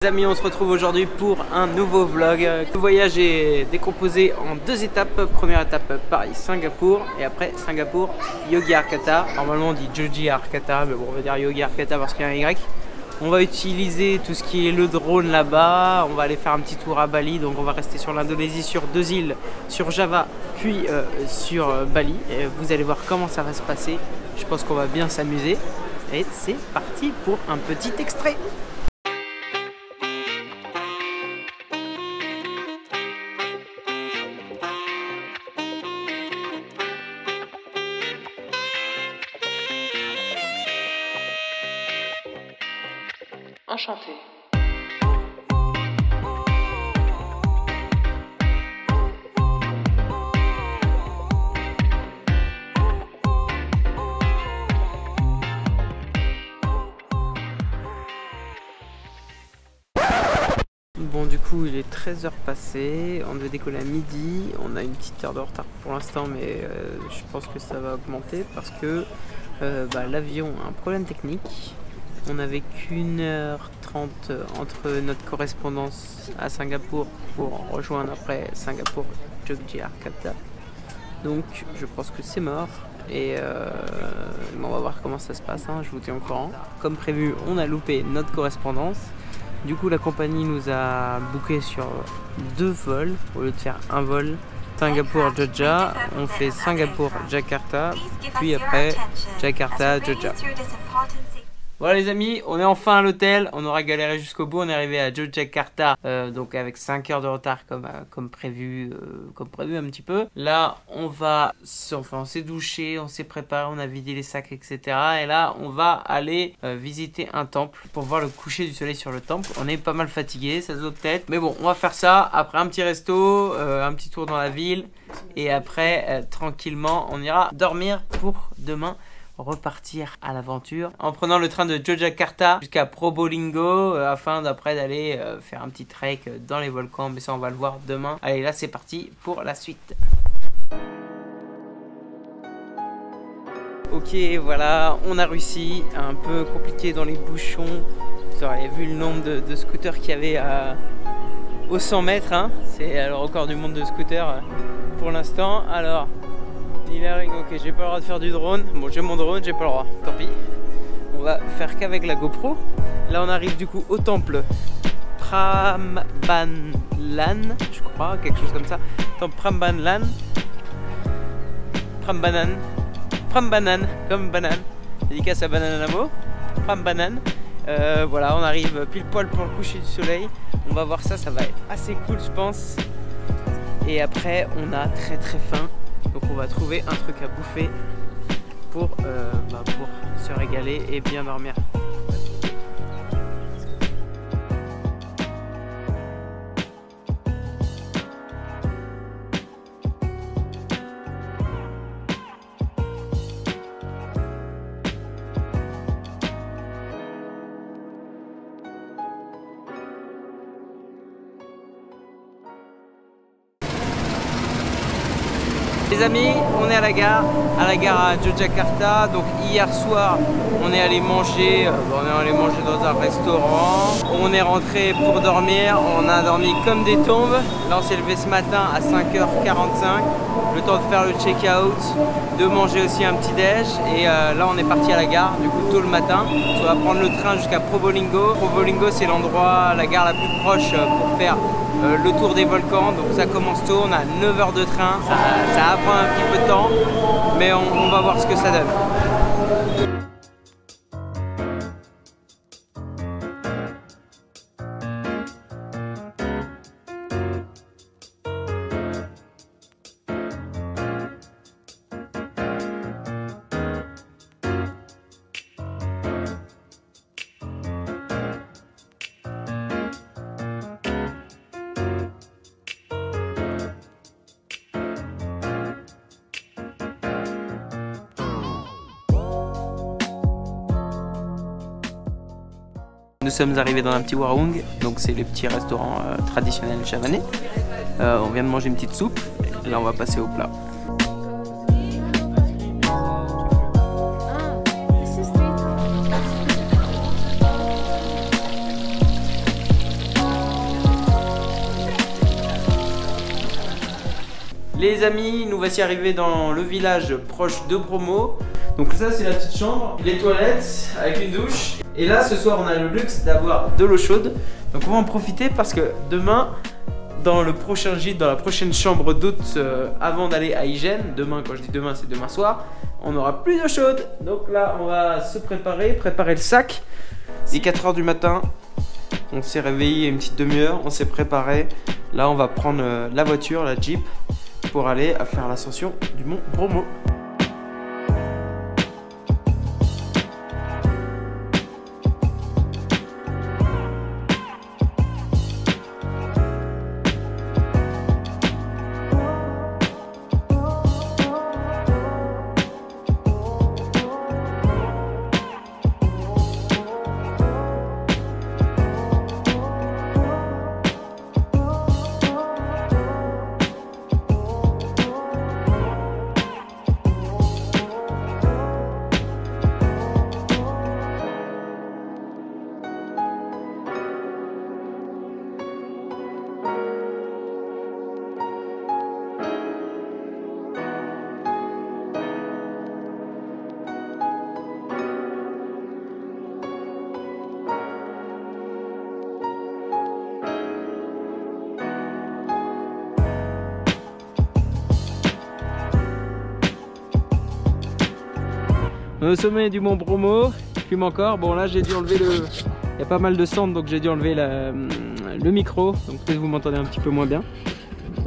Les amis, on se retrouve aujourd'hui pour un nouveau vlog. Le voyage est décomposé en deux étapes. Première étape Paris-Singapour et après Singapour-Yogyakarta. Normalement on dit Yogyakarta, mais bon on va dire Yogyakarta parce qu'il y a un Y. On va utiliser tout ce qui est le drone là-bas. On va aller faire un petit tour à Bali. Donc on va rester sur l'Indonésie, sur deux îles, sur Java puis sur Bali. Et vous allez voir comment ça va se passer. Je pense qu'on va bien s'amuser. Et c'est parti pour un petit extrait. Enchanté. Bon, du coup il est 13h passé, on devait décoller à midi, on a une petite heure de retard pour l'instant, mais je pense que ça va augmenter parce que l'avion a un problème technique. On n'avait qu'1h30 entre notre correspondance à Singapour pour rejoindre après Singapour Yogyakarta. Donc je pense que c'est mort et on va voir comment ça se passe, hein, je vous tiens au courant. Comme prévu, on a loupé notre correspondance. Du coup la compagnie nous a booké sur deux vols au lieu de faire un vol. Singapour-Jogja, on fait Singapour-Jakarta, puis après Jakarta-Jogja. Voilà les amis, on est enfin à l'hôtel, on aura galéré jusqu'au bout, on est arrivé à Yogyakarta, donc avec 5 heures de retard comme prévu un petit peu. Là on s'est douché, on s'est préparé, on a vidé les sacs etc. Et là on va aller visiter un temple pour voir le coucher du soleil sur le temple. On est pas mal fatigué, ça se voit peut-être, mais bon on va faire ça après un petit resto, un petit tour dans la ville et après tranquillement on ira dormir pour demain repartir à l'aventure en prenant le train de Yogyakarta jusqu'à Probolinggo afin d'après d'aller faire un petit trek dans les volcans, mais ça on va le voir demain. Allez là c'est parti pour la suite. Ok voilà, on a réussi, un peu compliqué dans les bouchons. Vous auriez vu le nombre de scooters qu'il y avait aux 100 mètres, hein. C'est le record du monde de scooters pour l'instant. Alors ok, j'ai pas le droit de faire du drone. Bon, j'ai mon drone, j'ai pas le droit. Tant pis. On va faire qu'avec la GoPro. Là, on arrive du coup au temple Prambanan, je crois, quelque chose comme ça. Temple Prambanan, comme banane. Dédicace à Bananamo. Prambanan. Voilà, on arrive pile poil pour le coucher du soleil. On va voir ça, ça va être assez cool, je pense. Et après, on a très faim. Donc on va trouver un truc à bouffer pour se régaler et bien dormir. Les amis, on est à la gare à Yogyakarta. Donc hier soir, on est allé manger dans un restaurant. On est rentré pour dormir, on a dormi comme des tombes. Là on s'est levé ce matin à 5h45. Le temps de faire le check-out, de manger aussi un petit déj. Et là on est parti à la gare, du coup tôt le matin. On va prendre le train jusqu'à Probolinggo. Probolinggo c'est l'endroit, la gare la plus proche pour faire le tour des volcans. Donc ça commence tôt, on a 9 heures de train. Ça prend un petit peu de temps, mais on va voir ce que ça donne. Nous sommes arrivés dans un petit warung, donc c'est le petit restaurant traditionnel javanais. On vient de manger une petite soupe, et là on va passer au plat. Les amis, nous voici arrivés dans le village proche de Bromo. Donc ça c'est la petite chambre, les toilettes avec une douche. Et là ce soir on a le luxe d'avoir de l'eau chaude. Donc on va en profiter parce que demain, dans le prochain gîte, dans la prochaine chambre d'hôte avant d'aller à Hygiène, demain, quand je dis demain c'est demain soir, on aura plus d'eau chaude. Donc là on va se préparer le sac. Il est 4 h du matin, on s'est réveillé une petite demi-heure, on s'est préparé. Là on va prendre la voiture, la Jeep, pour aller à faire l'ascension du mont Bromo. Au sommet du mont Bromo, il fume encore. Bon là j'ai dû enlever il y a pas mal de cendres donc j'ai dû enlever le micro. Donc peut-être vous m'entendez un petit peu moins bien.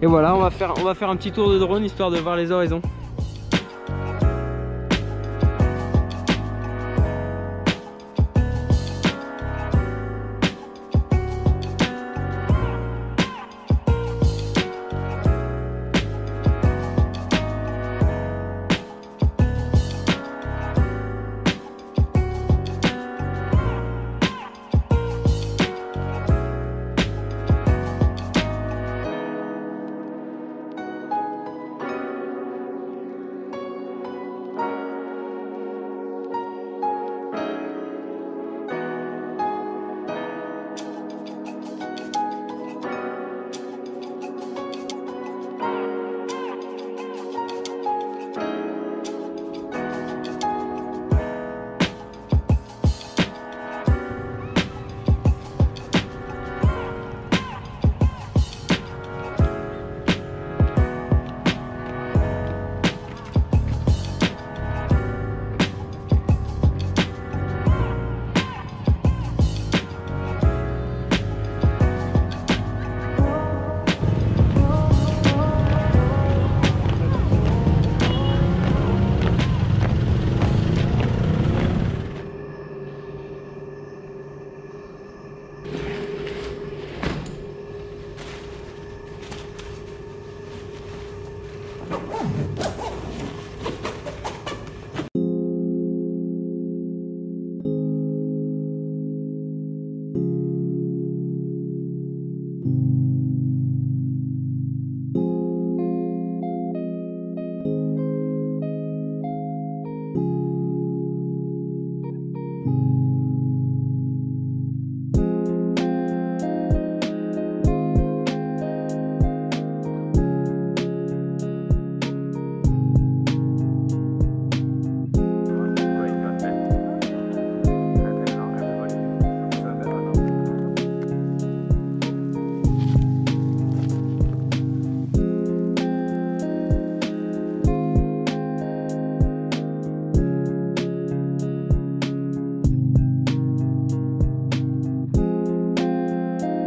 Et voilà, on va faire un petit tour de drone histoire de voir les horizons.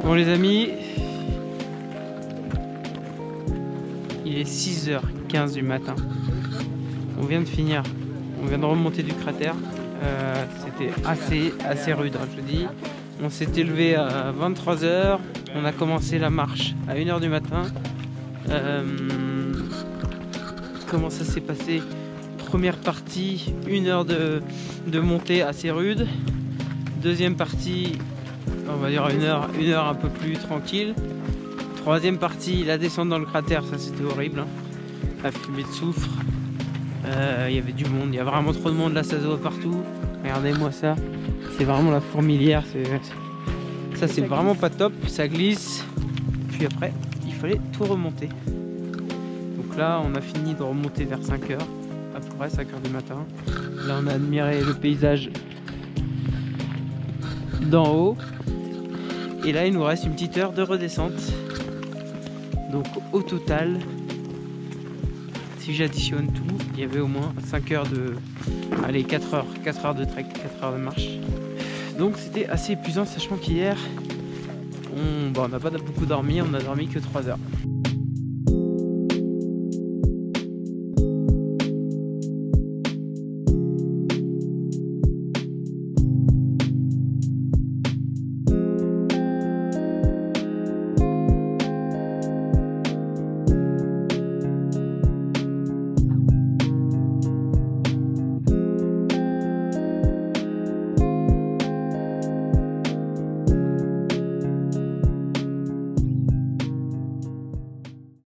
Bon les amis, il est 6 h 15 du matin. On vient de finir, on vient de remonter du cratère. C'était assez rude, hein, je dis. On s'est élevé à 23 h, on a commencé la marche à 1 h du matin. Comment ça s'est passé? Première partie, 1 heure de montée assez rude. Deuxième partie, on va dire une heure un peu plus tranquille. Troisième partie, la descente dans le cratère, ça c'était horrible, hein. La fumée de soufre, il y avait du monde, il y a vraiment trop de monde là, ça se voit partout. Regardez-moi ça, c'est vraiment la fourmilière, ça c'est vraiment pas top, ça glisse. Puis après, il fallait tout remonter. Donc Donc là on a fini de remonter vers 5 heures, à peu près 5 heures du matin. Là on a admiré le paysage d'en haut. Et là il nous reste une petite heure de redescente. Donc au total, si j'additionne tout, il y avait au moins 5 heures de... Allez, 4 heures de trek, 4 heures de marche. Donc c'était assez épuisant, sachant qu'hier, on n'a pas beaucoup dormi, on a dormi que 3 heures.